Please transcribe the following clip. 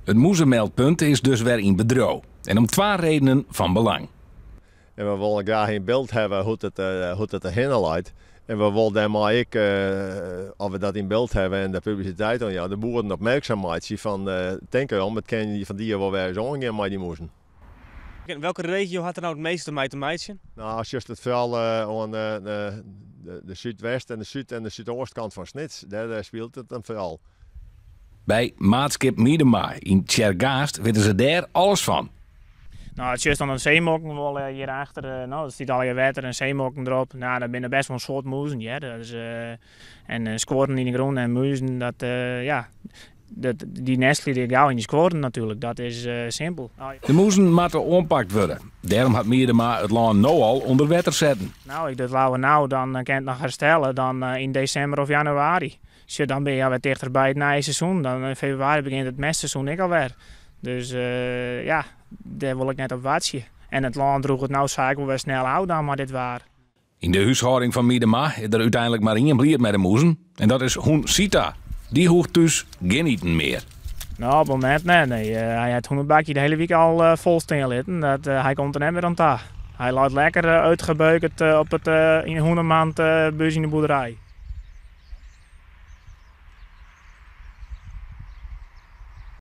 Het moezenmeldpunt is dus weer in bedrijf. En om 2 redenen van belang. En we willen graag in beeld hebben hoe het erheen leidt. En we willen daarmee ook, als we dat in beeld hebben en de publiciteit dan, ja, de boeren opmerkzaamheid zien van, denk erom, het kan van die wel weer zo gaan met die moezen. In welke regio had er nou het meeste mee te maken? Nou, als je het vooral aan de zuidwest en de zuid- en de zuidoostkant van Snits, daar speelt het dan vooral. Bij maatschap Miedema in Tjergaast weten ze daar alles van. Nou, het is juist aan een zeemokken wel hierachter. Nou, er zit al je water en zeemokken erop. Nou, daar binnen best wel een soort muizen. Ja. Dat is, en scoren in de grond en muizen, die nestelen die gauw in die scoren natuurlijk. Dat is simpel. De moezen moeten ompakt worden. Daarom had Miedema het land nu al onder water zetten. Nou, ik dat laten nou, dan kan het nog herstellen dan in december of januari. Dus dan ben je alweer dichter bij het naaiseizoen. Dan in februari begint het mestseizoen ik alweer. Dus ja, daar wil ik net op wachten. En het land droeg het nou zaak wel weer snel uit dan maar dit waar. In de huishouding van Miedema is er uiteindelijk maar één bliert met de moezen. En dat is hoen Sita. Die hoeft dus geen eten meer. Nou, op het moment nee. Hij had toen een bakje de hele week al vol staan liggen. Hij komt er net meer aan ta. Hij laat lekker uitgebeukerd in een hoendermand buis in de boerderij.